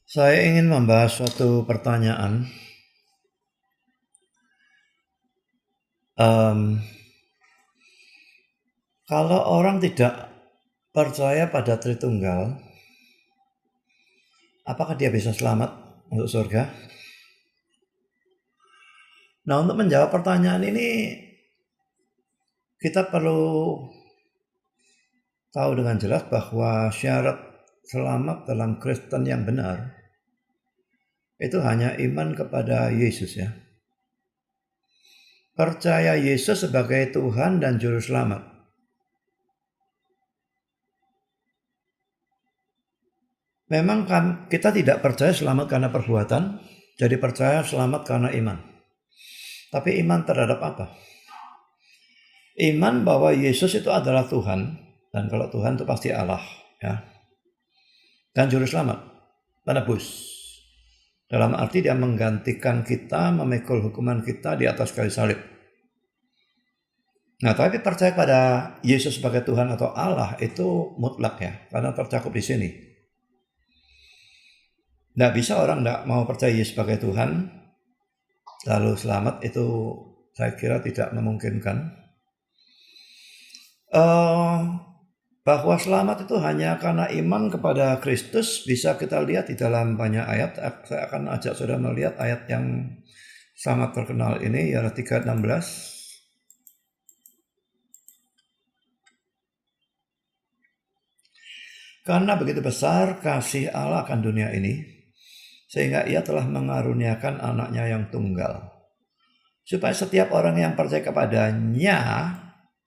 Saya ingin membahas suatu pertanyaan. Em, Kalau orang tidak percaya pada Tritunggal, apakah dia bisa selamat untuk surga? Nah, untuk menjawab pertanyaan ini, kita perlu tahu dengan jelas bahwa syarat selamat dalam Kristen yang benar itu hanya iman kepada Yesus, ya. Percaya Yesus sebagai Tuhan dan Juru Selamat. Memang kita tidak percaya selamat karena perbuatan, jadi percaya selamat karena iman. Tapi iman terhadap apa? Iman bahwa Yesus itu adalah Tuhan, dan kalau Tuhan itu pasti Allah, ya. Dan Juru Selamat, penebus. Dalam arti dia menggantikan kita, memikul hukuman kita di atas kayu salib. Nah, tapi percaya pada Yesus sebagai Tuhan atau Allah itu mutlak, ya, karena tercakup di sini. Nggak bisa orang nggak mau percaya Yesus sebagai Tuhan lalu selamat, itu saya kira tidak memungkinkan. Bahwa selamat itu hanya karena iman kepada Kristus bisa kita lihat di dalam banyak ayat. Saya akan ajak saudara melihat ayat yang sangat terkenal ini, Yohanes 3:16. Karena begitu besar kasih Allah akan dunia ini, sehingga ia telah mengaruniakan anaknya yang tunggal, supaya setiap orang yang percaya kepadanya,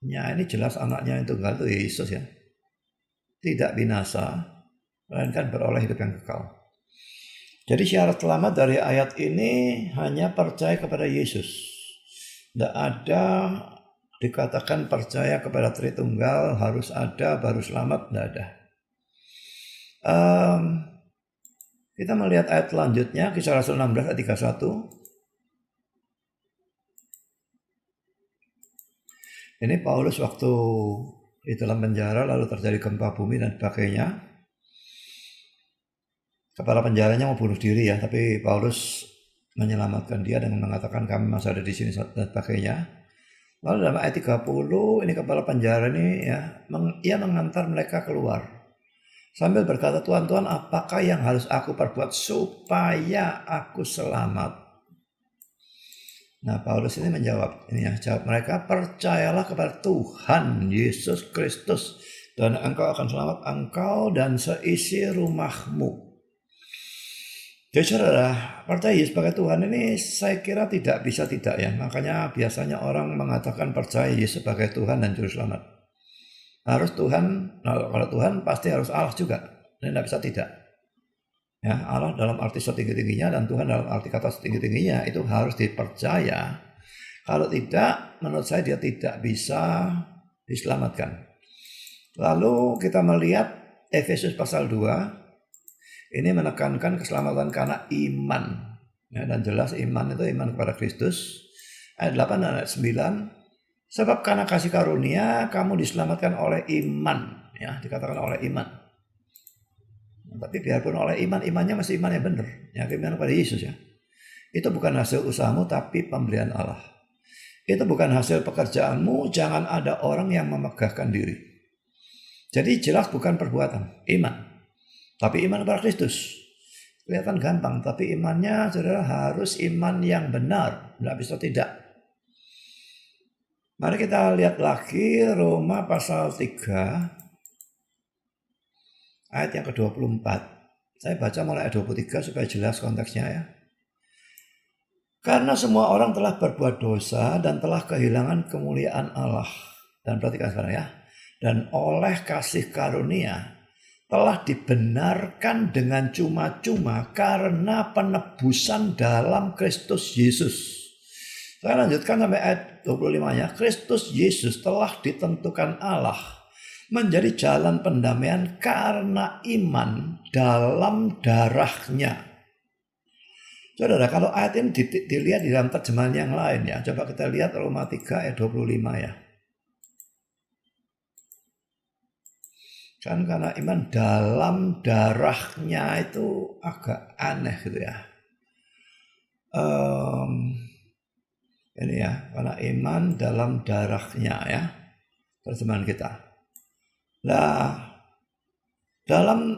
ini jelas anaknya yang tunggal itu Yesus, ya, tidak binasa, melainkan beroleh hidup yang kekal. Jadi syarat selamat dari ayat ini hanya percaya kepada Yesus. Tidak ada dikatakan percaya kepada Tritunggal harus ada baru selamat, tidak ada. Kita melihat ayat selanjutnya, Kisah Rasul 16 ayat 31. Ini Paulus waktu di dalam penjara lalu terjadi gempa bumi dan sebagainya. Kepala penjaranya mau bunuh diri, ya, tapi Paulus menyelamatkan dia dengan mengatakan kami masih ada di sini dan sebagainya. Lalu dalam ayat 30 ini kepala penjara ini, ya, ia mengantar mereka keluar sambil berkata, Tuhan, Tuhan, apakah yang harus aku perbuat supaya aku selamat? Nah, Paulus ini menjawab, jawab mereka, percayalah kepada Tuhan Yesus Kristus dan engkau akan selamat, engkau dan seisi rumahmu. Jadi saudara, percaya Yesus sebagai Tuhan ini saya kira tidak bisa tidak, ya. Makanya biasanya orang mengatakan percaya Yesus sebagai Tuhan dan Juru Selamat. Harus Tuhan, kalau Tuhan pasti harus Allah juga. Ini tidak bisa tidak. Ya, Allah dalam arti setinggi-tingginya dan Tuhan dalam arti kata setinggi-tingginya itu harus dipercaya. Kalau tidak, menurut saya dia tidak bisa diselamatkan. Lalu kita melihat Efesus pasal 2. Ini menekankan keselamatan karena iman, ya, dan jelas iman itu iman kepada Kristus. Ayat 8 dan ayat 9. Sebab karena kasih karunia kamu diselamatkan oleh iman, ya, dikatakan oleh iman. Tapi biarpun oleh iman, imannya masih iman yang benar, ya, iman kepada Yesus, ya. Itu bukan hasil usahamu tapi pemberian Allah. Itu bukan hasil pekerjaanmu, jangan ada orang yang memegahkan diri. Jadi jelas bukan perbuatan, iman. Tapi iman kepada Kristus. Kelihatan gampang, tapi imannya saudara harus iman yang benar, tidak bisa tidak. Mari kita lihat lagi Roma pasal 3 ayat yang ke-24. Saya baca mulai ayat 23 supaya jelas konteksnya, ya. Karena semua orang telah berbuat dosa dan telah kehilangan kemuliaan Allah. Dan perhatikan sekarang, ya. Dan oleh kasih karunia telah dibenarkan dengan cuma-cuma karena penebusan dalam Kristus Yesus. Saya lanjutkan sampai ayat 25-nya. Kristus Yesus telah ditentukan Allah menjadi jalan pendamaian karena iman dalam darahnya. Saudara, kalau ayat ini dilihat di dalam terjemahan yang lain, ya. Coba kita lihat Roma 3 ayat 25, ya. Kan karena iman dalam darahnya itu agak aneh gitu ya. Ini ya, karena iman dalam darahnya ya, terjemahan kita. Nah, dalam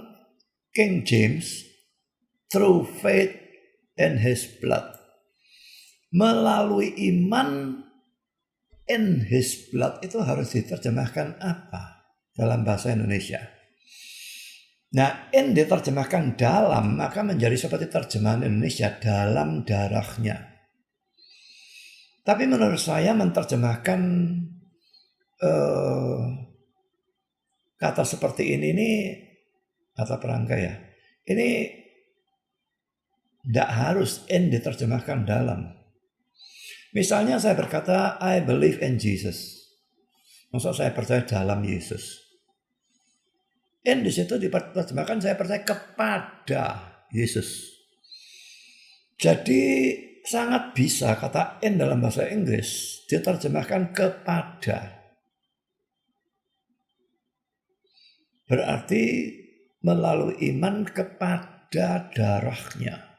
King James, through faith in his blood. Melalui iman in his blood itu harus diterjemahkan apa dalam bahasa Indonesia? Nah, in diterjemahkan dalam, maka menjadi seperti terjemahan Indonesia dalam darahnya. Tapi menurut saya menerjemahkan kata seperti ini kata perangkai ya. Ini tidak harus in diterjemahkan dalam. Misalnya saya berkata, I believe in Jesus. Maksud saya percaya dalam Yesus. In di situ diterjemahkan saya percaya kepada Yesus. Jadi sangat bisa kata in dalam bahasa Inggris diterjemahkan kepada. Berarti melalui iman kepada darahnya.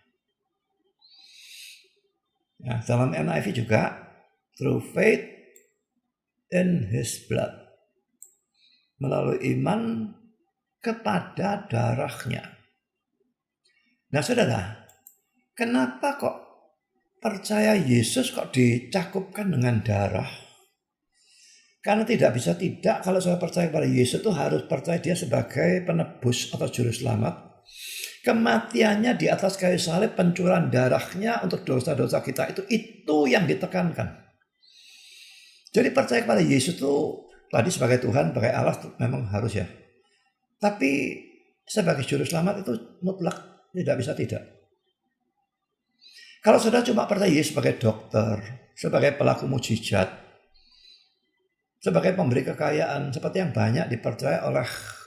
Nah, dalam NIV juga through faith in his blood. Melalui iman kepada darahnya. Nah, saudara, kenapa kok percaya Yesus kok dicakupkan dengan darah? Karena tidak bisa tidak, kalau saya percaya pada Yesus itu harus percaya dia sebagai penebus atau juru selamat. Kematiannya di atas kayu salib, pencurahan darahnya untuk dosa-dosa kita itu yang ditekankan. Jadi percaya kepada Yesus itu tadi sebagai Tuhan, sebagai Allah memang harus ya. Tapi sebagai juru selamat itu mutlak, tidak bisa tidak. Kalau sudah cuma percaya Yesus sebagai dokter, sebagai pelaku mujizat, sebagai pemberi kekayaan, seperti yang banyak dipercaya oleh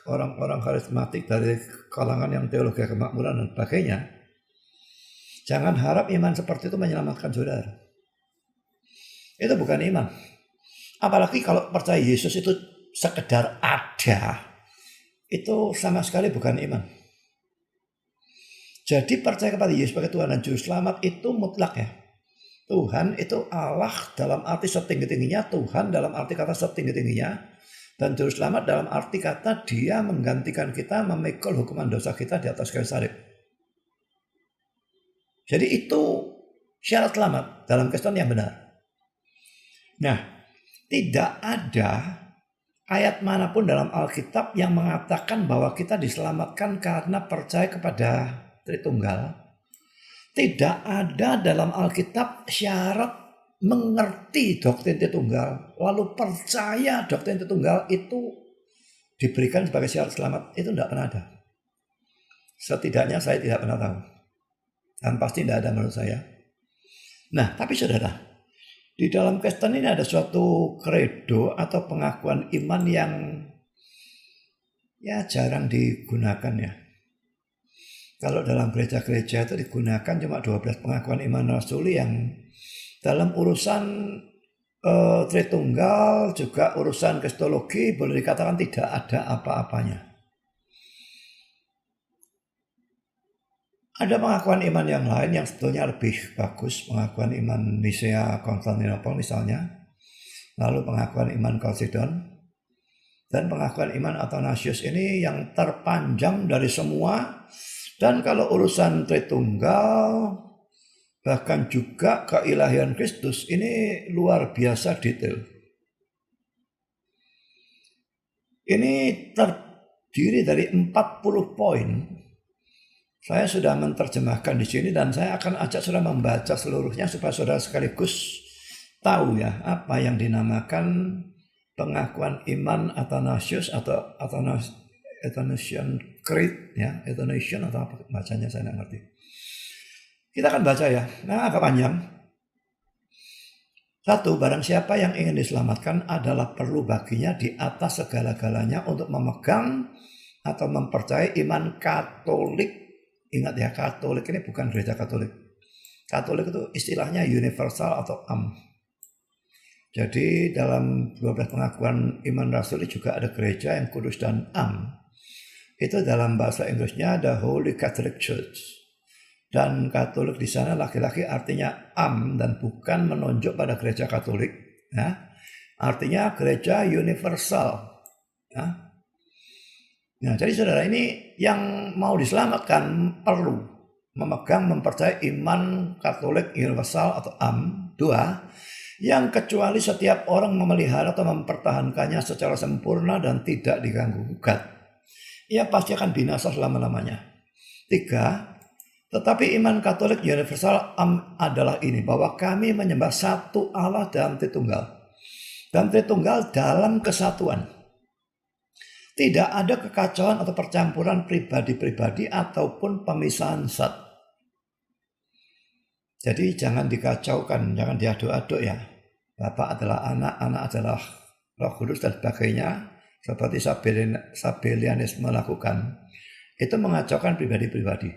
orang-orang karismatik dari kalangan yang teologi kemakmuran dan sebagainya, jangan harap iman seperti itu menyelamatkan saudara. Itu bukan iman. Apalagi kalau percaya Yesus itu sekedar ada, itu sama sekali bukan iman. Jadi percaya kepada Yesus sebagai Tuhan dan Juru Selamat itu mutlak ya. Tuhan itu Allah dalam arti setinggi-tingginya, Tuhan dalam arti kata setinggi-tingginya, dan Juru Selamat dalam arti kata dia menggantikan kita, memikul hukuman dosa kita di atas kayu salib. Jadi itu syarat selamat dalam Kristen yang benar. Nah, tidak ada ayat manapun dalam Alkitab yang mengatakan bahwa kita diselamatkan karena percaya kepada Tritunggal. Tidak ada dalam Alkitab syarat mengerti doktrin Tritunggal, lalu percaya doktrin Tritunggal itu diberikan sebagai syarat selamat. Itu tidak pernah ada. Setidaknya saya tidak pernah tahu. Dan pasti tidak ada menurut saya. Nah, tapi saudara, di dalam Kristen ini ada suatu kredo atau pengakuan iman yang ya jarang digunakan ya. Kalau dalam gereja-gereja itu digunakan cuma 12 pengakuan iman rasuli yang dalam urusan Tritunggal juga urusan kristologi boleh dikatakan tidak ada apa-apanya. Ada pengakuan iman yang lain yang sebetulnya lebih bagus, pengakuan iman Nisea Konstantinopel misalnya, lalu pengakuan iman Chalcedon, dan pengakuan iman Athanasius ini yang terpanjang dari semua. Dan kalau urusan Tritunggal, bahkan juga keilahian Kristus, ini luar biasa detail. Ini terdiri dari 40 poin. Saya sudah menerjemahkan di sini dan saya akan ajak saudara membaca seluruhnya supaya saudara sekaligus tahu ya apa yang dinamakan pengakuan iman Athanasius atau Athanasian Creed ya, Athanasian atau apa bacanya saya tidak ngerti. Kita akan baca ya. Nah, agak panjang. 1. Barang siapa yang ingin diselamatkan adalah perlu baginya di atas segala-galanya untuk memegang atau mempercayai iman Katolik. Ingat ya, Katolik ini bukan gereja Katolik. Katolik itu istilahnya universal atau am. Jadi dalam 12 pengakuan iman rasuli juga ada gereja yang kudus dan am. Itu dalam bahasa Inggrisnya The Holy Catholic Church. Dan Katolik di sana laki-laki artinya dan bukan menunjuk pada gereja Katolik. Ya. Artinya gereja universal. Ya. Nah, jadi saudara, ini yang mau diselamatkan perlu mempercayai iman Katolik universal atau Dua, yang kecuali setiap orang memelihara atau mempertahankannya secara sempurna dan tidak diganggu gugat, ia pasti akan binasa selama-lamanya. 3, tetapi iman Katolik universal adalah ini, bahwa kami menyembah satu Allah dalam Tritunggal, dan Tritunggal dalam kesatuan. Tidak ada kekacauan atau percampuran pribadi-pribadi ataupun pemisahan zat. Jadi jangan dikacaukan, jangan diaduk-aduk ya. Bapa adalah anak, anak adalah Roh Kudus dan sebagainya, seperti Sabellianisme melakukan. Itu mengacaukan pribadi-pribadi.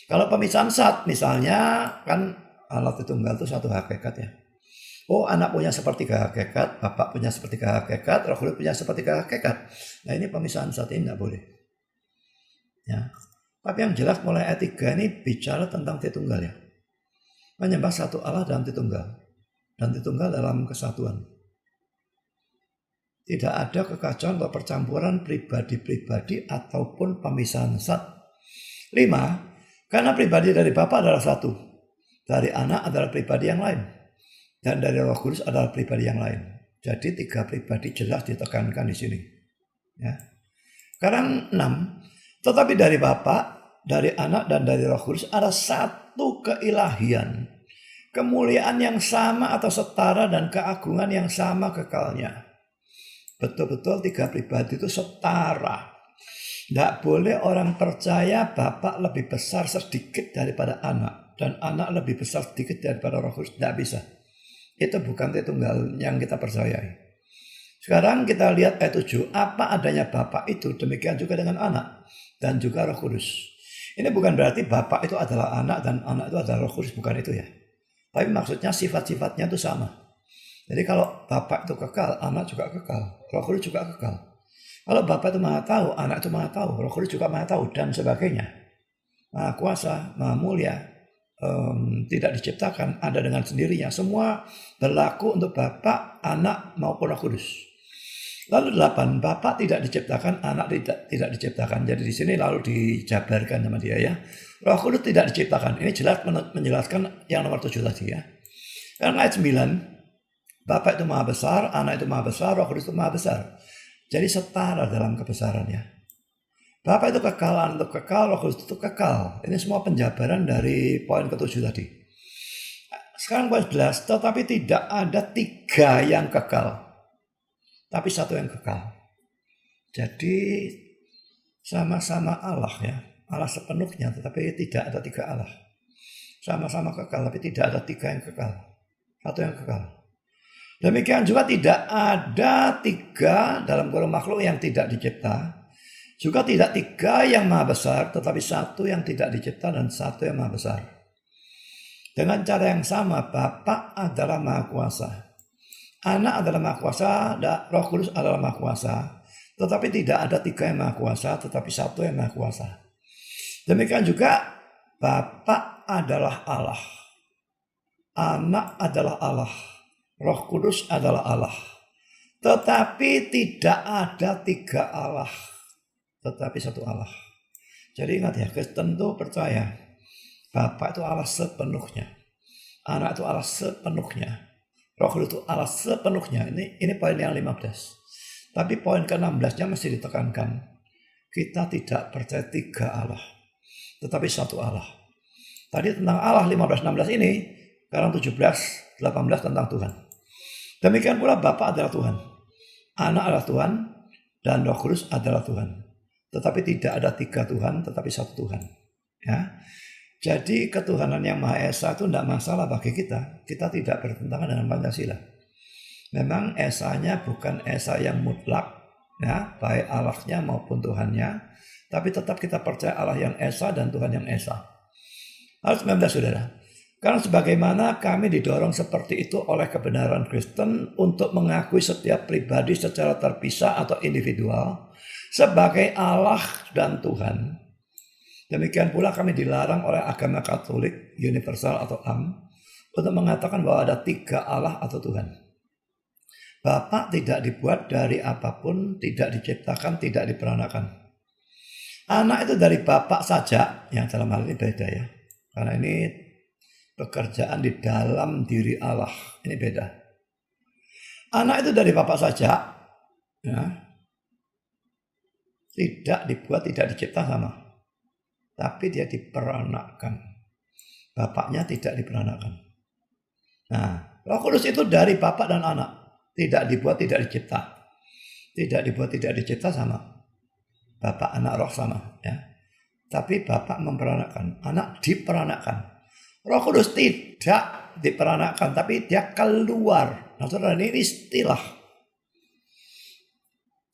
Kalau pemisahan zat misalnya, kan Allah Tritunggal itu satu hakikat ya. Oh, anak punya sepertiga hakikat, bapak punya sepertiga hakikat, Roh Kudus punya sepertiga hakikat. Nah, ini pemisahan zat ini tidak boleh. Ya. Tapi yang jelas mulai ayat 3 ini bicara tentang Tritunggal ya. Menyembah satu Allah dalam Tritunggal, dan Tritunggal dalam kesatuan. Tidak ada kekacauan atau percampuran pribadi-pribadi ataupun pemisahan zat. 5, karena pribadi dari Bapa adalah satu, dari anak adalah pribadi yang lain, dan dari Roh Kudus adalah pribadi yang lain. Jadi 3 pribadi jelas ditekankan di sini. Ya. Sekarang 6, tetapi dari Bapa, dari anak, dan dari Roh Kudus ada satu keilahian, kemuliaan yang sama atau setara, dan keagungan yang sama kekalnya. Betul-betul 3 pribadi itu setara. Tidak boleh orang percaya Bapak lebih besar sedikit daripada anak, dan anak lebih besar sedikit daripada Roh Kudus. Tidak bisa. Itu bukan Tritunggal yang kita percayai. Sekarang kita lihat ayat 7. Apa adanya Bapak itu, demikian juga dengan anak dan juga Roh Kudus. Ini bukan berarti Bapak itu adalah anak dan anak itu adalah Roh Kudus. Bukan itu ya. Tapi maksudnya sifat-sifatnya itu sama. Jadi kalau Bapak itu kekal, anak juga kekal, Roh Kudus juga kekal. Kalau Bapa itu Maha Tahu, anak itu Maha Tahu, Roh Kudus juga Maha Tahu, dan sebagainya. Maha Kuasa, Maha Mulia, tidak diciptakan, ada dengan sendirinya. Semua berlaku untuk Bapa, anak maupun Roh Kudus. Lalu 8, Bapa tidak diciptakan, anak tidak diciptakan. Jadi di sini lalu dijabarkan sama dia ya. Roh Kudus tidak diciptakan. Ini jelas menjelaskan yang nomor 7 tadi ya. Karena ayat 9, Bapa itu Maha Besar, anak itu Maha Besar, Roh Kudus itu Maha Besar. Jadi setara dalam kebesarannya. Bapa itu kekal, anak itu kekal, Roh Kudus itu kekal. Ini semua penjabaran dari poin ke-7 tadi. Sekarang poin 11, tetapi tidak ada 3 yang kekal, tapi 1 yang kekal. Jadi sama-sama Allah ya. Allah sepenuhnya, tetapi tidak ada 3 Allah. Sama-sama kekal, tapi tidak ada 3 yang kekal. 1 yang kekal. Demikian juga tidak ada 3 dalam golongan makhluk yang tidak dicipta. Juga tidak 3 yang maha besar, tetapi 1 yang tidak dicipta dan 1 yang maha besar. Dengan cara yang sama, Bapa adalah Maha Kuasa, Anak adalah Maha Kuasa, dan Roh Kudus adalah Maha Kuasa. Tetapi tidak ada 3 yang Maha Kuasa, tetapi 1 yang Maha Kuasa. Demikian juga Bapa adalah Allah, Anak adalah Allah, Roh Kudus adalah Allah. Tetapi tidak ada 3 Allah, tetapi 1 Allah. Jadi ingat ya, Kristen itu percaya Bapa itu Allah sepenuhnya, Anak itu Allah sepenuhnya, Roh Kudus itu Allah sepenuhnya. Ini poin yang 15. Tapi poin ke-16-nya masih ditekankan. Kita tidak percaya 3 Allah, tetapi 1 Allah. Tadi tentang Allah 15-16 ini, sekarang 17-18 tentang Tuhan. Demikian pula Bapa adalah Tuhan, Anak adalah Tuhan, dan Roh Kudus adalah Tuhan. Tetapi tidak ada 3 Tuhan, tetapi 1 Tuhan. Ya. Jadi ketuhanan yang Maha Esa itu tidak masalah bagi kita. Kita tidak bertentangan dengan Pancasila. Memang Esanya bukan Esa yang mutlak, ya, baik Allahnya maupun Tuhannya. Tapi tetap kita percaya Allah yang Esa dan Tuhan yang Esa. Ayat 19 saudara. Karena sebagaimana kami didorong seperti itu oleh kebenaran Kristen untuk mengakui setiap pribadi secara terpisah atau individual, sebagai Allah dan Tuhan. Demikian pula kami dilarang oleh agama Katolik universal atau AM untuk mengatakan bahwa ada 3 Allah atau Tuhan. Bapa tidak dibuat dari apapun, tidak diciptakan, tidak diperanakan. Anak itu dari Bapa saja, yang dalam hal ini beda ya. Karena ini pekerjaan di dalam diri Allah, ini beda. Anak itu dari Bapa saja, ya. Tidak dibuat, tidak dicipta sama. Tapi dia diperanakkan. Bapaknya tidak diperanakkan. Nah, Roh Kudus itu dari Bapa dan Anak. Tidak dibuat, tidak dicipta. Tidak dibuat, tidak dicipta sama. Bapa, Anak, Roh sama. Ya. Tapi Bapa memperanakkan. Anak diperanakkan. Roh Kudus tidak diperanakkan. Tapi dia keluar. Nah, saudara, ini istilah.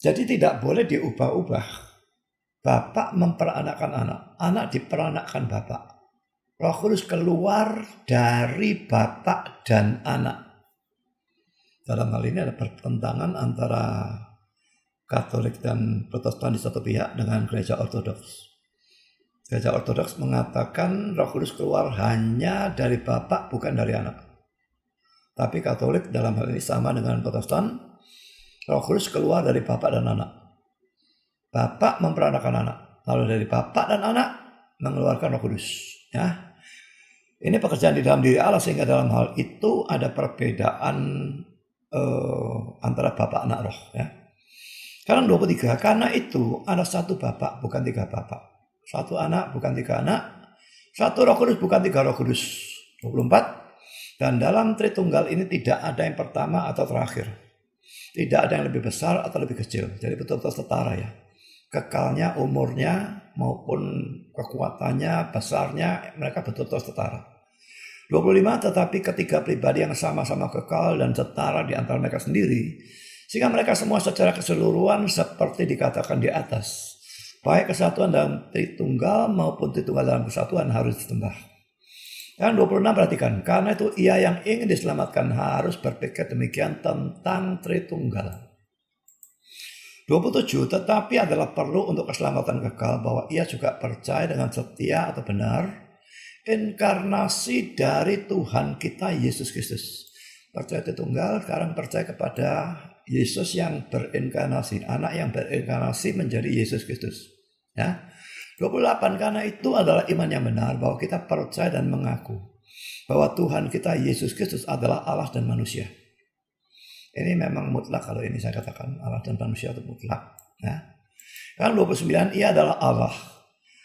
Jadi tidak boleh diubah-ubah. Bapa memperanakkan Anak. Anak diperanakkan Bapa. Roh Kudus keluar dari Bapa dan Anak. Dalam hal ini ada pertentangan antara Katolik dan Protestan di satu pihak dengan Gereja Ortodoks. Gereja Ortodoks mengatakan Roh Kudus keluar hanya dari Bapa, bukan dari Anak. Tapi Katolik dalam hal ini sama dengan Protestan, Roh Kudus keluar dari Bapa dan Anak. Bapa memperanakkan Anak, lalu dari Bapa dan Anak mengeluarkan Roh Kudus. Ya, ini pekerjaan di dalam diri Allah, sehingga dalam hal itu ada perbedaan antara Bapa, Anak, Roh. Ya. Sekarang 23, karena itu ada 1 Bapa, bukan 3 Bapa. 1 Anak, bukan 3 Anak. 1 Roh Kudus, bukan 3 Roh Kudus. 24, dan dalam Tritunggal ini tidak ada yang pertama atau terakhir. Tidak ada yang lebih besar atau lebih kecil. Jadi betul-betul setara ya. Kekalnya, umurnya, maupun kekuatannya, besarnya, mereka betul-betul setara. 25, tetapi ketiga pribadi yang sama-sama kekal dan setara di antara mereka sendiri, sehingga mereka semua secara keseluruhan seperti dikatakan di atas, baik kesatuan dalam Tritunggal maupun Tritunggal dalam kesatuan harus disembah. Dan 26, perhatikan, karena itu ia yang ingin diselamatkan harus berpikir demikian tentang Tritunggal. 27, tetapi adalah perlu untuk keselamatan kekal bahwa ia juga percaya dengan setia atau benar inkarnasi dari Tuhan kita Yesus Kristus. Percaya Tritunggal, sekarang percaya kepada Yesus yang berinkarnasi, Anak yang berinkarnasi menjadi Yesus Kristus. Ya. 28, karena itu adalah iman yang benar bahwa kita percaya dan mengaku bahwa Tuhan kita Yesus Kristus adalah Allah dan manusia. Ini memang mutlak kalau ini saya katakan, Allah dan manusia itu mutlak. Ya. Kan 29, ia adalah Allah,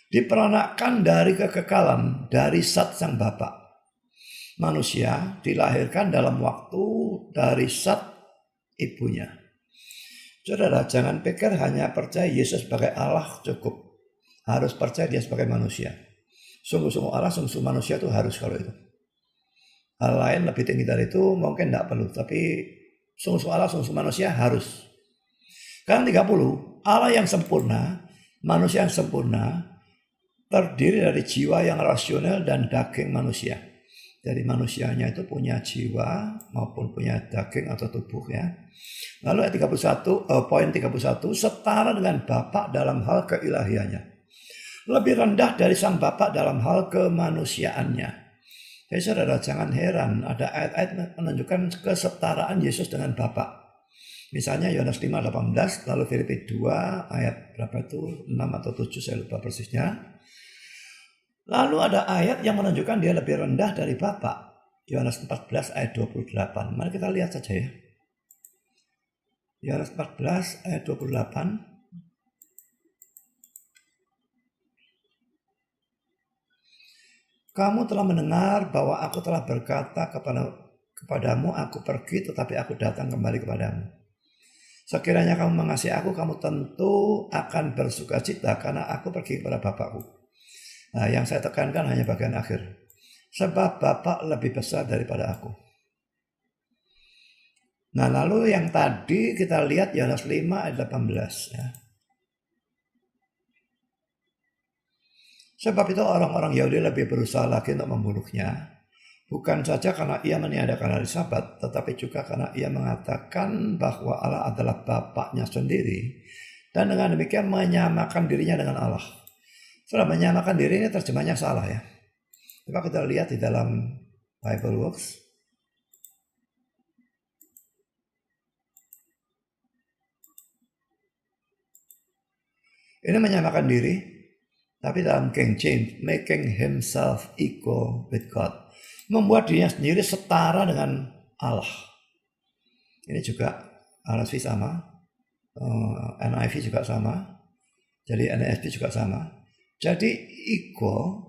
diperanakkan dari kekekalan, dari zat sang Bapa. Manusia dilahirkan dalam waktu dari zat ibunya. Saudara, jangan pikir hanya percaya Yesus sebagai Allah cukup. Harus percaya dia sebagai manusia. Sungguh-sungguh Allah, sungguh manusia itu harus kalau itu. Hal lain lebih tinggi dari itu mungkin tidak perlu. Tapi sungguh Allah, sungguh manusia harus. Kan 30, Allah yang sempurna, manusia yang sempurna, terdiri dari jiwa yang rasional dan daging manusia. Jadi manusianya itu punya jiwa maupun punya daging atau tubuh ya. Lalu ayat 31, poin 31, setara dengan Bapa dalam hal keilahiannya. Lebih rendah dari sang Bapa dalam hal kemanusiaannya. Jadi saudara jangan heran ada ayat-ayat menunjukkan kesetaraan Yesus dengan Bapa. Misalnya Yohanes 5:18, lalu Filipi 2 ayat berapa itu? 6 atau 7 saya lupa persisnya. Lalu ada ayat yang menunjukkan dia lebih rendah dari Bapa. Yohanes 14 ayat 28. Mari kita lihat saja ya. Yohanes 14 ayat 28. Kamu telah mendengar bahwa aku telah berkata kepadamu, aku pergi tetapi aku datang kembali kepadamu. Sekiranya kamu mengasihi aku, kamu tentu akan bersukacita karena aku pergi kepada Bapakku. Nah, yang saya tekankan hanya bagian akhir. Sebab Bapa lebih besar daripada aku. Nah, lalu yang tadi kita lihat Yohanes 5 ayat 18 ya. Sebab itu orang-orang Yahudi lebih berusaha lagi untuk membunuhnya. Bukan saja karena ia meniadakan hari Sabat, tetapi juga karena ia mengatakan bahwa Allah adalah Bapaknya sendiri Dan dengan demikian menyamakan dirinya dengan Allah. Setelah menyamakan diri ini terjemahnya salah ya. Coba kita lihat di dalam Bible Works. Ini menyamakan diri, tapi dalam King James, making himself equal with God. Membuat dirinya sendiri setara dengan Allah. Ini juga RSV sama, NIV juga sama, jadi NASB juga sama. Jadi equal,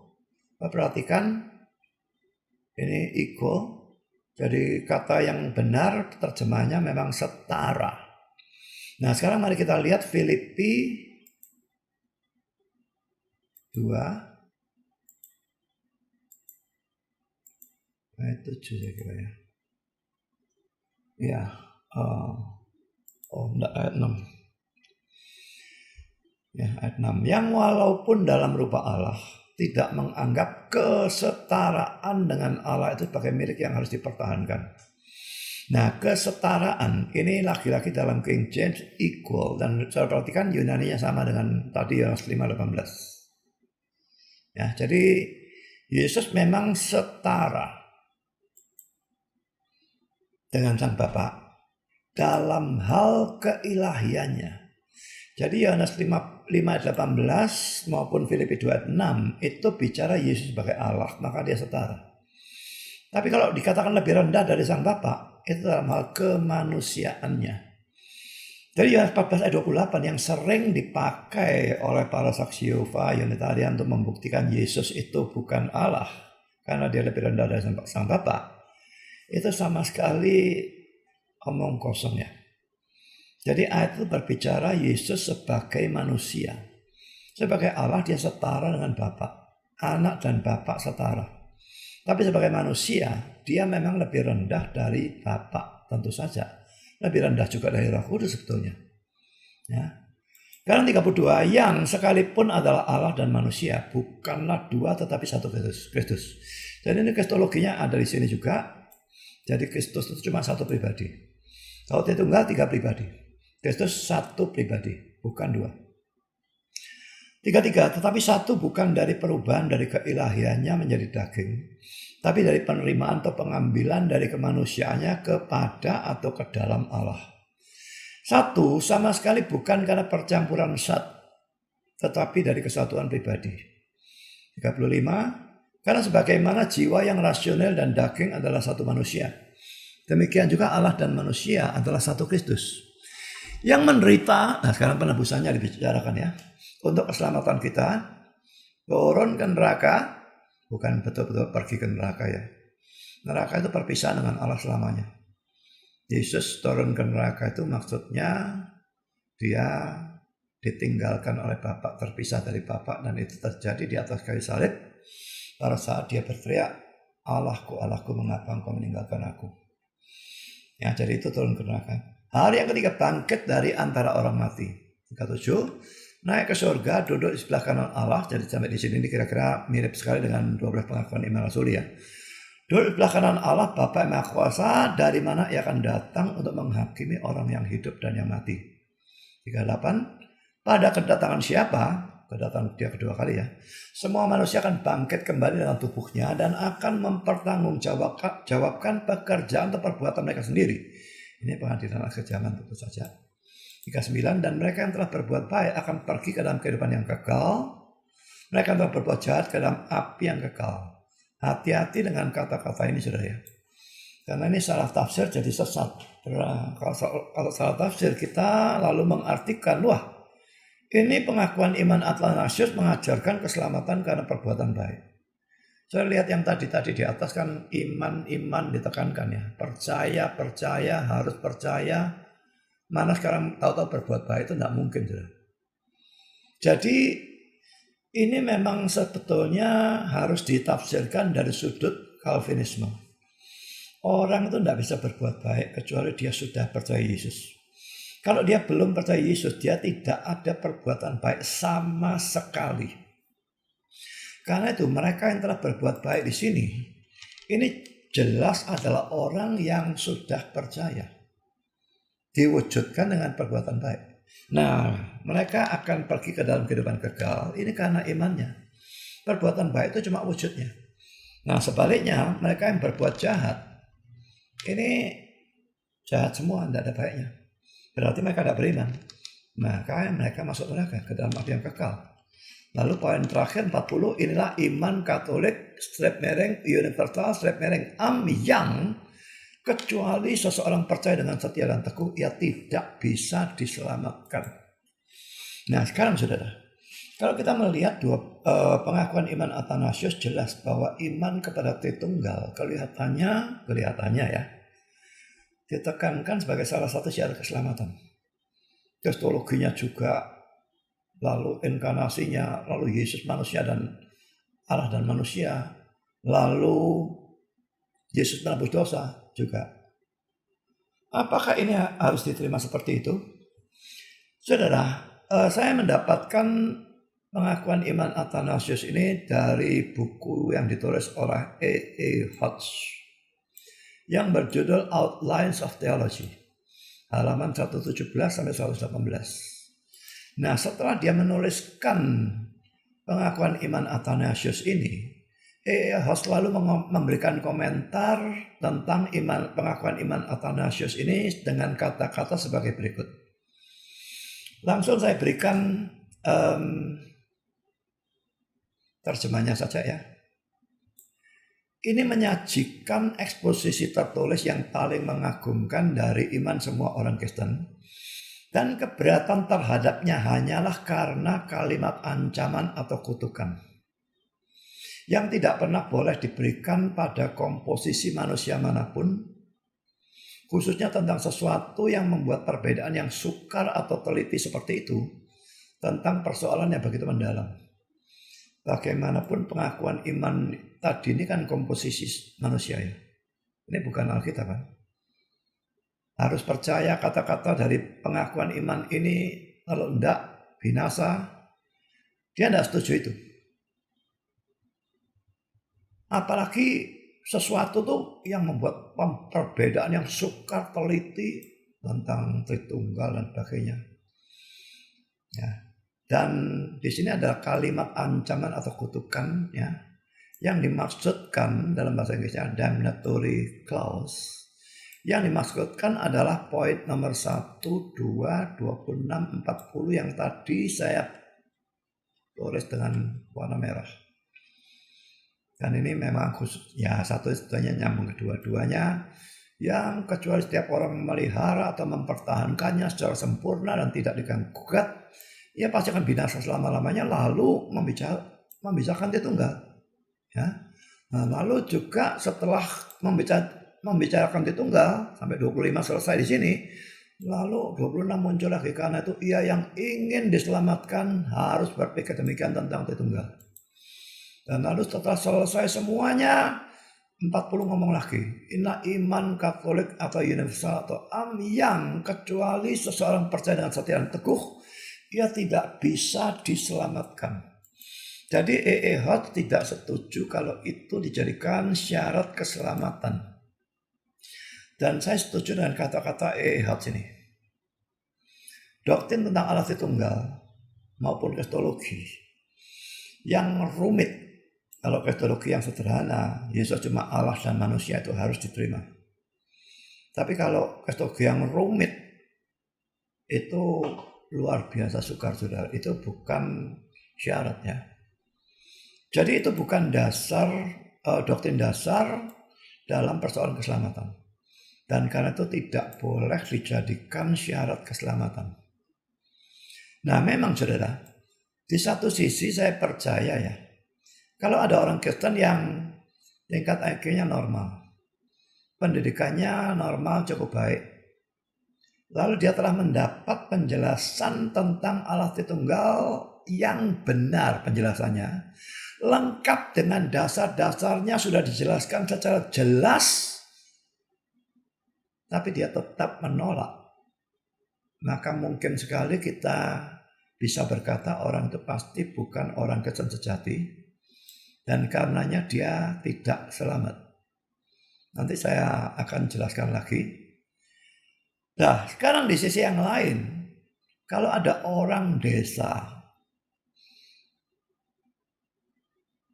perhatikan ini equal, jadi kata yang benar terjemahnya memang setara. Nah sekarang mari kita lihat Filipi 2 ayat 7 saya kira ya. Ya, enggak, ayat 6. Ya, ayat 6. Yang walaupun dalam rupa Allah tidak menganggap kesetaraan dengan Allah itu sebagai milik yang harus dipertahankan. Nah, kesetaraan ini lagi-lagi dalam King James equal, dan saya perhatikan Yunani-nya sama dengan tadi Yohanes 5:18. Ya, jadi Yesus memang setara dengan Sang Bapa dalam hal keilahiannya. Jadi Yohanes 5:18 maupun Filipi 2:6 itu bicara Yesus sebagai Allah, maka dia setara. Tapi kalau dikatakan lebih rendah dari Sang Bapa, itu dalam hal kemanusiaannya. Jadi Yohanes 14 ayat 28 yang sering dipakai oleh para saksi Yehova Unitarian untuk membuktikan Yesus itu bukan Allah karena dia lebih rendah dari Sang Bapa, itu sama sekali omong kosong ya. Jadi ayat itu berbicara Yesus sebagai manusia. Sebagai Allah dia setara dengan Bapa. Anak dan Bapa setara. Tapi sebagai manusia dia memang lebih rendah dari Bapa, tentu saja. Lebih rendah juga dari Roh Kudus sebetulnya. Ya. Karena 32 yang sekalipun adalah Allah dan manusia bukanlah dua tetapi satu Kristus. Jadi ini kristologinya ada di sini juga. Jadi Kristus itu cuma satu pribadi. Kalau Tritunggal 3 pribadi. Kristus satu pribadi, bukan dua. 33, tetapi satu bukan dari perubahan dari keilahiannya menjadi daging, tapi dari penerimaan atau pengambilan dari kemanusiaannya kepada atau ke dalam Allah. Satu sama sekali bukan karena percampuran zat, tetapi dari kesatuan pribadi. 35, karena sebagaimana jiwa yang rasional dan daging adalah satu manusia, demikian juga Allah dan manusia adalah satu Kristus. Yang menderita, nah sekarang penebusannya dibicarakan ya, untuk keselamatan kita, turun ke neraka, bukan betul-betul pergi ke neraka ya. Neraka itu perpisahan dengan Allah selamanya. Yesus turun ke neraka itu maksudnya dia ditinggalkan oleh Bapa, terpisah dari Bapa, dan itu terjadi di atas kayu salib pada saat dia berteriak, Allahku, Allahku, mengapa engkau meninggalkan aku? Ya, jadi itu turun ke neraka. Hari yang ketiga bangkit dari antara orang mati. 37, naik ke surga, duduk di sebelah kanan Allah. Jadi sampai di sini ini kira-kira mirip sekali dengan 12 pengakuan iman Rasul ya. Duduk di sebelah kanan Allah, Bapa yang Maha Kuasa, dari mana ia akan datang untuk menghakimi orang yang hidup dan yang mati. 38, pada kedatangan siapa? Kedatangan dia kedua kali ya. Semua manusia akan bangkit kembali dalam tubuhnya dan akan mempertanggungjawabkan pekerjaan atau perbuatan mereka sendiri. Ini pengadilan akhir zaman tentu saja. 39, dan mereka yang telah berbuat baik akan pergi ke dalam kehidupan yang kekal. Mereka yang telah berbuat jahat ke dalam api yang kekal. Hati-hati dengan kata-kata ini saudara ya. Karena ini salah tafsir jadi sesat. Kalau salah tafsir kita lalu mengartikan, wah ini pengakuan iman Athanasius mengajarkan keselamatan karena perbuatan baik. Saya lihat yang tadi di atas kan iman ditekankan ya. Percaya, harus percaya. Mana sekarang tahu-tahu berbuat baik itu tidak mungkin. Jadi ini memang sebetulnya harus ditafsirkan dari sudut Calvinisme. Orang itu tidak bisa berbuat baik kecuali dia sudah percaya Yesus. Kalau dia belum percaya Yesus, dia tidak ada perbuatan baik sama sekali. Karena itu mereka yang telah berbuat baik di sini, ini jelas adalah orang yang sudah percaya. Diwujudkan dengan perbuatan baik. Nah, mereka akan pergi ke dalam kehidupan kekal. Ini karena imannya. Perbuatan baik itu cuma wujudnya. Nah, sebaliknya mereka yang berbuat jahat, ini jahat semua, tidak ada baiknya. Berarti mereka tidak beriman. Maka mereka masuk neraka ke dalam api yang kekal. Lalu poin terakhir 40, inilah iman Katolik universal yang kecuali seseorang percaya dengan setia dan teguh, ia tidak bisa diselamatkan. Nah, sekarang saudara, kalau kita melihat pengakuan iman Athanasius, jelas bahwa iman kepada Tritunggal kelihatannya ya, ditekankan sebagai salah satu syarat keselamatan. Kristologinya juga, lalu inkarnasinya, lalu Yesus manusia dan Allah dan manusia, lalu Yesus menebus dosa juga. Apakah ini harus diterima seperti itu? Saudara, saya mendapatkan pengakuan iman Athanasius ini dari buku yang ditulis oleh A.A. Hodge yang berjudul Outlines of Theology, halaman 117 sampai 118. Nah, setelah dia menuliskan pengakuan iman Athanasius ini, A.A. Hodge lalu memberikan komentar tentang pengakuan iman Athanasius ini dengan kata-kata sebagai berikut. Langsung saya berikan terjemahnya saja ya. Ini menyajikan eksposisi tertulis yang paling mengagumkan dari iman semua orang Kristen. Dan keberatan terhadapnya hanyalah karena kalimat ancaman atau kutukan yang tidak pernah boleh diberikan pada komposisi manusia manapun, khususnya tentang sesuatu yang membuat perbedaan yang sukar atau teliti seperti itu tentang persoalan yang begitu mendalam. Bagaimanapun pengakuan iman tadi ini kan komposisi manusia ya. Ini bukan Alkitab kan. Harus percaya kata-kata dari pengakuan iman ini, kalau enggak binasa. Dia tidak setuju itu. Apalagi sesuatu tuh yang membuat perbedaan yang sukar teliti tentang Tritunggal dan sebagainya. Ya. Dan di sini ada kalimat ancaman atau kutukan ya, yang dimaksudkan dalam bahasa Inggrisnya damnatory clause. Yang dimaksudkan adalah poin nomor 1, 2, 26, 40 yang tadi saya tulis dengan warna merah. Dan ini memang khusus ya, satu-satunya nyambung kedua-duanya, yang kecuali setiap orang memelihara atau mempertahankannya secara sempurna dan tidak diganggu-gugat, ia pasti akan binasa selama-lamanya, lalu membicarakan Tritunggal. Ya. Nah, lalu juga setelah membicarakan Tritunggal sampai 25 selesai di sini, lalu 26 muncul lagi, karena itu ia yang ingin diselamatkan harus berpikir demikian tentang Tritunggal. Dan lalu setelah selesai semuanya, 40 ngomong lagi, inilah iman Katolik atau universal atau yang kecuali seseorang percaya dengan setia dan teguh, ia tidak bisa diselamatkan. Jadi A.A. Hodge tidak setuju kalau itu dijadikan syarat keselamatan. Dan saya setuju dengan kata-kata A.A. Hodge ini. Doktrin tentang Allah Tritunggal maupun kristologi yang rumit, kalau kristologi yang sederhana, Yesus cuma Allah dan manusia, itu harus diterima. Tapi kalau kristologi yang rumit, itu luar biasa sukar, saudara. Itu bukan syaratnya. Jadi itu bukan doktrin dasar dalam persoalan keselamatan. Dan karena itu tidak boleh dijadikan syarat keselamatan. Nah, memang saudara, di satu sisi saya percaya ya, kalau ada orang Kristen yang tingkat IQ-nya normal, pendidikannya normal cukup baik, lalu dia telah mendapat penjelasan tentang Allah Tritunggal yang benar, penjelasannya lengkap dengan dasar-dasarnya sudah dijelaskan secara jelas, tapi dia tetap menolak, maka mungkin sekali kita bisa berkata orang itu pasti bukan orang Kristen sejati, dan karenanya dia tidak selamat. Nanti saya akan jelaskan lagi. Nah, sekarang di sisi yang lain, Kalau ada orang desa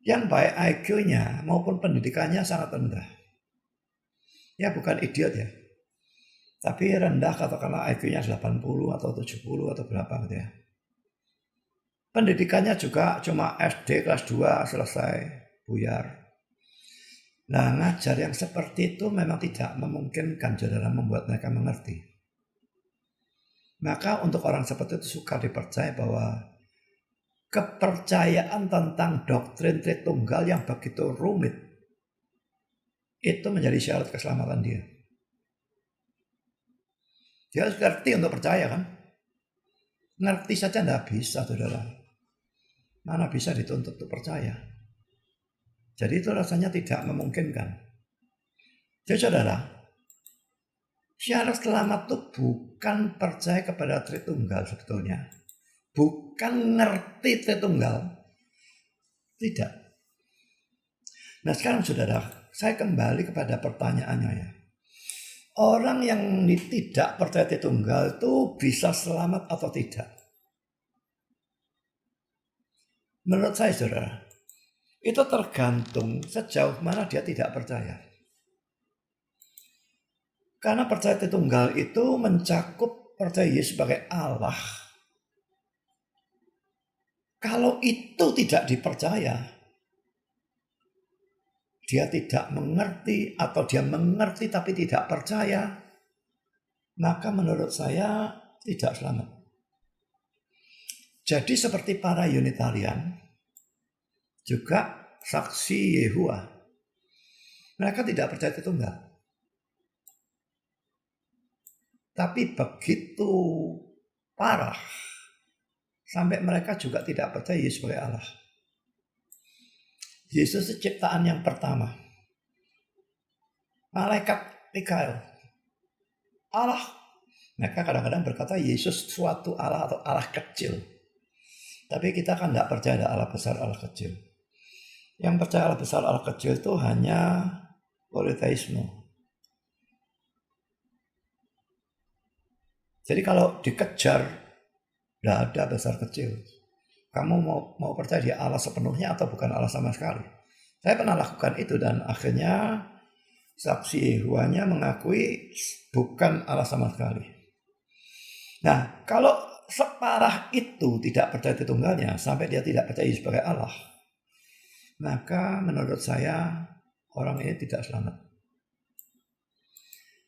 yang baik IQ-nya maupun pendidikannya sangat rendah, ya bukan idiot ya, tapi rendah katakanlah IQ-nya 80 atau 70 atau berapa gitu ya. Pendidikannya juga cuma SD kelas 2 selesai, buyar. Nah, ngajar yang seperti itu memang tidak memungkinkan saudara membuat mereka mengerti. Maka untuk orang seperti itu suka dipercaya bahwa kepercayaan tentang doktrin Tritunggal yang begitu rumit itu menjadi syarat keselamatan dia. Dia harus ngerti untuk percaya kan? Ngerti saja tidak bisa saudara. Mana bisa dituntut untuk percaya? Jadi itu rasanya tidak memungkinkan. Jadi saudara, syarat selamat itu bukan percaya kepada Tritunggal sebetulnya. Bukan ngerti Tritunggal. Tidak. Nah sekarang saudara, saya kembali kepada pertanyaannya ya. Orang yang tidak percaya Tritunggal itu bisa selamat atau tidak? Menurut saya saudara, itu tergantung sejauh mana dia tidak percaya. Karena percaya Tritunggal itu mencakup percaya Yesus sebagai Allah. Kalau itu tidak dipercaya, dia tidak mengerti atau dia mengerti tapi tidak percaya, maka menurut saya tidak selamat. Jadi seperti para Unitarian, juga saksi Yehova, mereka tidak percaya Tritunggal. Tapi begitu parah, sampai mereka juga tidak percaya Yesus sebagai Allah. Yesus itu ciptaan yang pertama. Malaikat Mikael, Allah. Mereka kadang-kadang berkata Yesus suatu Allah atau Allah kecil. Tapi kita kan tidak percaya ada Allah besar, Allah kecil. Yang percaya Allah besar, Allah kecil itu hanya politeisme. Jadi kalau dikejar, tidak ada besar kecil. Kamu mau percaya dia Allah sepenuhnya atau bukan Allah sama sekali? Saya pernah lakukan itu dan akhirnya saksi Yehovanya mengakui bukan Allah sama sekali. Nah, kalau separah itu tidak percaya Tritunggalnya sampai dia tidak percaya sebagai Allah, maka menurut saya orang ini tidak selamat.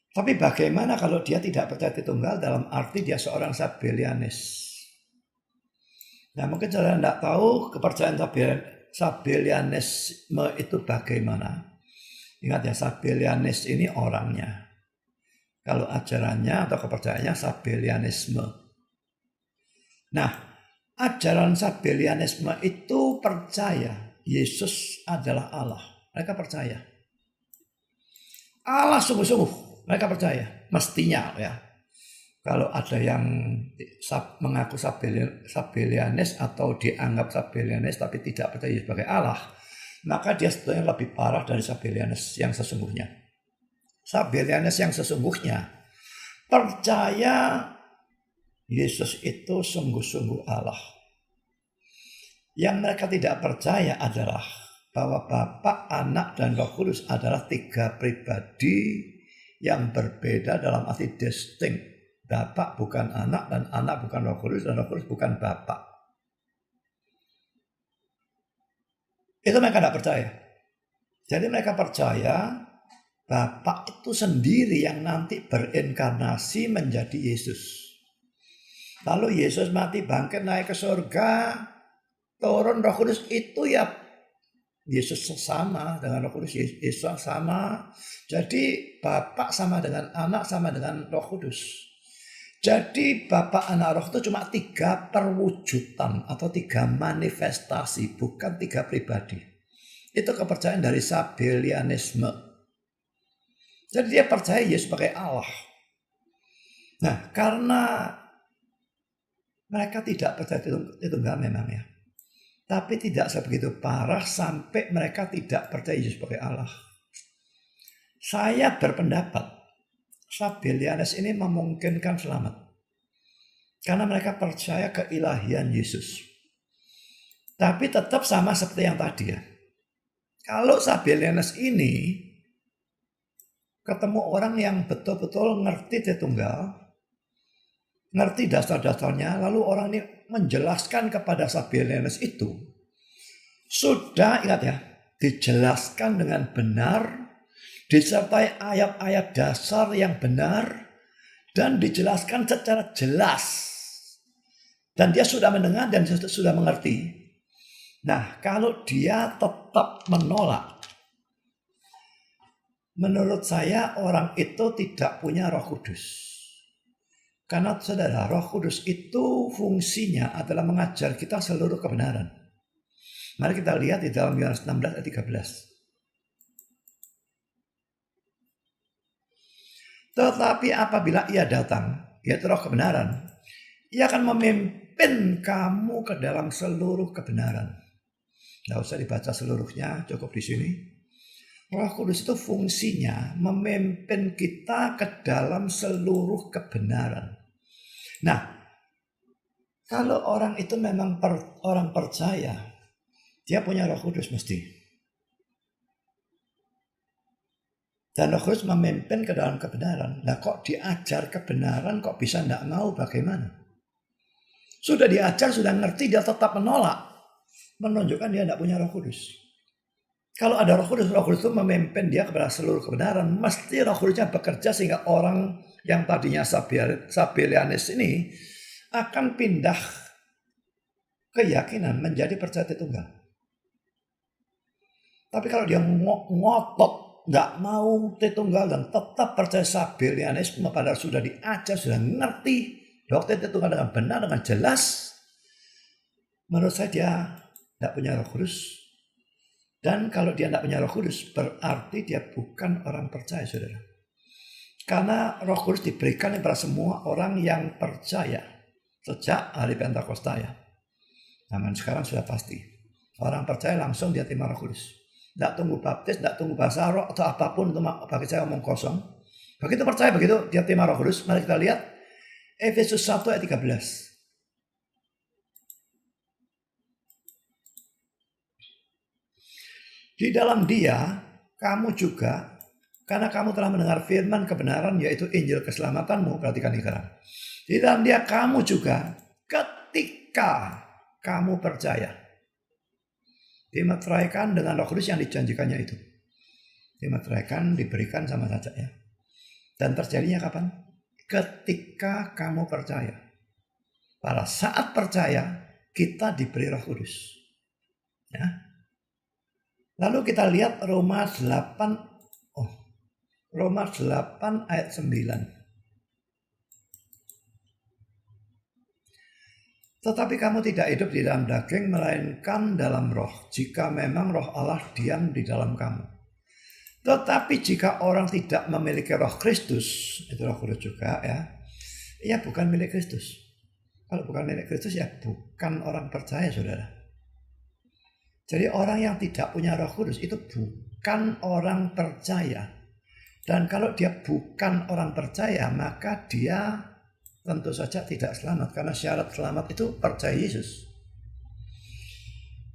Tapi bagaimana kalau dia tidak percaya Tritunggal dalam arti dia seorang Sabellianis? Nah mungkin saudara tidak tahu kepercayaan Sabellianisme itu bagaimana. Ingat ya, Sabellianis ini orangnya. Kalau ajarannya atau kepercayaannya Sabellianisme. Nah, ajaran Sabellianisme itu percaya Yesus adalah Allah. Mereka percaya. Allah sungguh-sungguh. Mereka percaya. Mestinya ya. Kalau ada yang mengaku Sabellianis atau dianggap Sabellianis tapi tidak percaya Yesus sebagai Allah, maka dia sebetulnya lebih parah dari Sabellianis yang sesungguhnya. Sabellianis yang sesungguhnya percaya Yesus itu sungguh-sungguh Allah. Yang mereka tidak percaya adalah bahwa Bapa, Anak, dan Roh Kudus adalah 3 pribadi yang berbeda dalam arti distinct. Bapa bukan Anak, dan Anak bukan Roh Kudus, dan Roh Kudus bukan Bapa. Itu mereka tidak percaya. Jadi mereka percaya Bapa itu sendiri yang nanti berinkarnasi menjadi Yesus. Lalu Yesus mati, bangkit, naik ke surga, turun Roh Kudus itu ya Yesus sama dengan Roh Kudus, Yesus sama. Jadi Bapa sama dengan Anak sama dengan Roh Kudus. Jadi Bapa, Anak, Roh itu cuma 3 perwujudan atau 3 manifestasi, bukan 3 pribadi. Itu kepercayaan dari Sabellianisme. Jadi dia percaya Yesus sebagai Allah. Nah, karena mereka tidak percaya Tritunggal memang ya. Tapi tidak sebegitu parah sampai mereka tidak percaya Yesus sebagai Allah. Saya berpendapat Sabellianis ini memungkinkan selamat. Karena mereka percaya keilahian Yesus. Tapi tetap sama seperti yang tadi ya. Kalau Sabellianis ini ketemu orang yang betul-betul ngerti Tritunggal, ngerti dasar-dasarnya, lalu orang ini menjelaskan kepada Sabellianis itu, sudah ingat ya, dijelaskan dengan benar, disertai ayat-ayat dasar yang benar, dan dijelaskan secara jelas. Dan dia sudah mendengar dan sudah mengerti. Nah, kalau dia tetap menolak, menurut saya orang itu tidak punya Roh Kudus. Karena saudara, Roh Kudus itu fungsinya adalah mengajar kita seluruh kebenaran. Mari kita lihat di dalam Yohanes 16 ayat 13. Tetapi apabila ia datang, yaitu Roh kebenaran, ia akan memimpin kamu ke dalam seluruh kebenaran. Tidak usah dibaca seluruhnya, cukup di sini. Roh Kudus itu fungsinya memimpin kita ke dalam seluruh kebenaran. Nah, kalau orang itu memang orang percaya, dia punya Roh Kudus mesti. Dan Roh Kudus memimpin ke dalam kebenaran. Nah, kok diajar kebenaran kok bisa tidak mau, bagaimana? Sudah diajar, sudah ngerti, dia tetap menolak. Menunjukkan dia tidak punya Roh Kudus. Kalau ada Roh Kudus itu memimpin dia kepada seluruh kebenaran. Mesti Roh Kudusnya bekerja sehingga orang yang tadinya Sabellianis ini akan pindah keyakinan menjadi percaya Tritunggal. Tapi kalau dia ngotot, nggak mau Tritunggal dan tetap percaya Sabellianisme, padahal sudah diajar, sudah ngerti doktrin Tritunggal dengan benar, dengan jelas, menurut saya dia tidak punya Roh Kudus. Dan kalau dia tidak punya Roh Kudus, berarti dia bukan orang percaya, saudara. Karena Roh Kudus diberikan kepada semua orang yang percaya sejak hari Pentakosta ya. Zaman sekarang sudah pasti. Orang percaya langsung dia terima Roh Kudus. Tidak tunggu baptis, tidak tunggu bahasa roh atau apapun, itu bagi saya omong kosong. Begitu percaya, begitu dia terima Roh Kudus. Mari kita lihat Efesus 1 ayat 13. Di dalam dia, kamu juga, karena kamu telah mendengar firman kebenaran, yaitu Injil keselamatanmu. Perhatikan ini sekarang. Di dalam dia, kamu juga, ketika kamu percaya, dimeteraikan dengan Roh Kudus yang dijanjikannya itu. Dimeteraikan, diberikan sama saja ya. Dan terjadinya kapan? Ketika kamu percaya. Pada saat percaya, kita diberi Roh Kudus. Ya. Lalu kita lihat Roma 8 ayat 9. Tetapi kamu tidak hidup di dalam daging, melainkan dalam roh, jika memang roh Allah diam di dalam kamu. Tetapi jika orang tidak memiliki Roh Kristus, itu Roh Kudus juga ya, ia bukan milik Kristus. Kalau bukan milik Kristus ya bukan orang percaya, saudara. Jadi orang yang tidak punya Roh Kudus itu bukan orang percaya. Dan kalau dia bukan orang percaya, maka dia tentu saja tidak selamat. Karena syarat selamat itu percaya Yesus.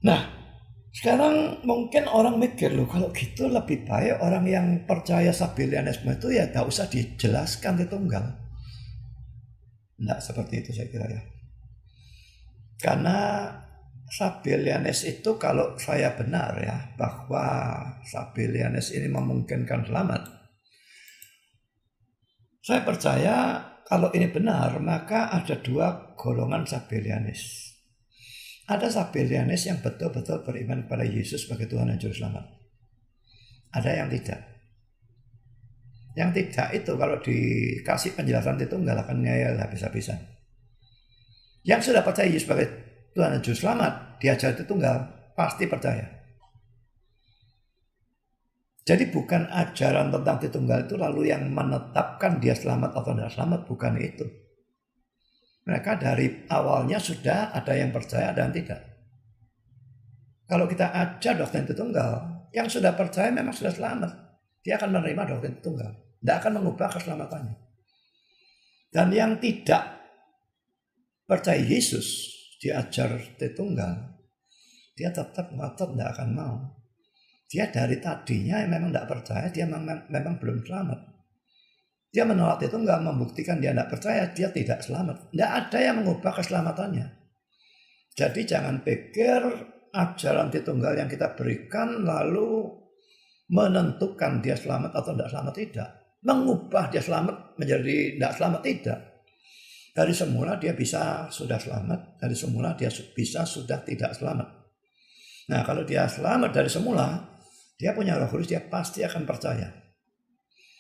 Nah, sekarang mungkin orang mikir, loh kalau gitu lebih baik orang yang percaya Sabellianisme itu ya gak usah dijelaskan Tritunggal. Tidak seperti itu saya kira ya. Karena Sabellianis itu kalau saya benar ya, bahwa Sabellianis ini memungkinkan selamat. Saya percaya kalau ini benar, maka ada dua golongan Sabellianis. Ada Sabellianis yang betul-betul beriman kepada Yesus sebagai Tuhan dan Juru Selamat. Ada yang tidak. Yang tidak itu kalau dikasih penjelasan Tritunggal akan ngeyel habis-habisan. Yang sudah percaya Yesus sebagai Tuhan dan Juru Selamat, diajar Tritunggal, pasti percaya. Jadi bukan ajaran tentang Tritunggal itu lalu yang menetapkan dia selamat atau tidak selamat, bukan itu. Mereka dari awalnya sudah ada yang percaya, ada yang tidak. Kalau kita ajar doktrin Tritunggal, yang sudah percaya memang sudah selamat. Dia akan menerima doktrin Tritunggal. Tidak akan mengubah keselamatannya. Dan yang tidak percaya Yesus, diajar Tritunggal, dia tetap ngotot tidak akan mau. Dia dari tadinya memang tidak percaya, dia memang belum selamat. Dia menolak Tritunggal, membuktikan dia tidak percaya, dia tidak selamat. Tidak ada yang mengubah keselamatannya. Jadi jangan pikir ajaran Tritunggal yang kita berikan lalu menentukan dia selamat atau tidak selamat, tidak. Mengubah dia selamat menjadi tidak selamat, tidak. Dari semula dia bisa sudah selamat, dari semula dia bisa sudah tidak selamat. Nah, kalau dia selamat dari semula, dia punya Roh Kudus, dia pasti akan percaya.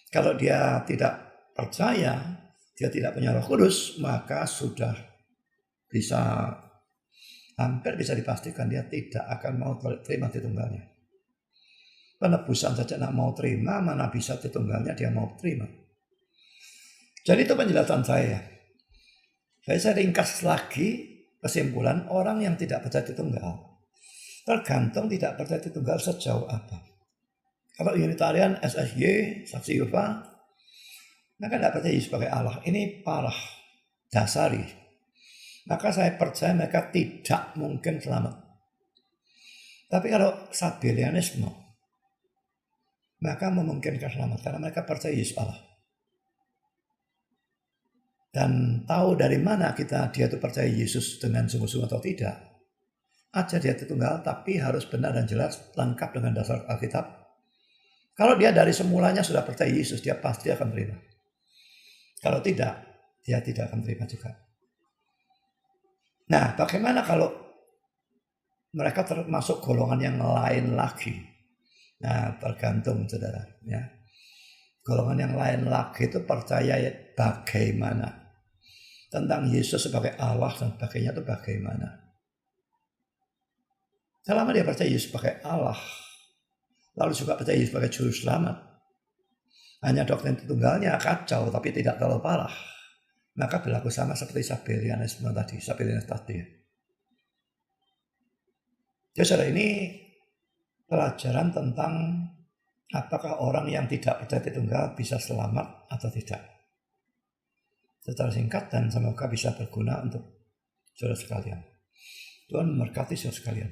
Kalau dia tidak percaya, dia tidak punya Roh Kudus, maka sudah bisa, hampir bisa dipastikan dia tidak akan mau terima Tritunggalnya. Penebusan saja tidak mau terima, mana bisa Tritunggalnya dia mau terima. Jadi itu penjelasan saya. Saya ringkas lagi kesimpulan orang yang tidak percaya Tritunggal. Tergantung tidak percaya Tritunggal sejauh apa. Kalau Unitarian, SSY, Saksi Yehova, maka tidak percaya Yesus sebagai Allah. Ini parah, dasari. Maka saya percaya mereka tidak mungkin selamat. Tapi kalau Sabellianisme, maka memungkinkan selamat karena mereka percaya Yesus Allah. Dan tahu dari mana dia itu percaya Yesus dengan sungguh-sungguh atau tidak. Aja dia Tritunggal, tapi harus benar dan jelas, lengkap dengan dasar Alkitab. Kalau dia dari semulanya sudah percaya Yesus, dia pasti akan terima. Kalau tidak, dia tidak akan terima juga. Nah, bagaimana kalau mereka termasuk golongan yang lain lagi? Nah, tergantung saudara. Ya. Golongan yang lain lagi itu percaya bagaimana? Tentang Yesus sebagai Allah dan sebagainya itu bagaimana? Selama dia percaya Yesus sebagai Allah, lalu juga percaya Yesus sebagai juru selamat, hanya doktrin Tritunggalnya kacau tapi tidak terlalu parah, maka berlaku sama seperti Sabellianisme tadi. Jadi saudara, ini pelajaran tentang apakah orang yang tidak percaya Tritunggal bisa selamat atau tidak. Secara singkat dan semoga bisa berguna untuk saudara sekalian. Tuhan memberkati saudara sekalian.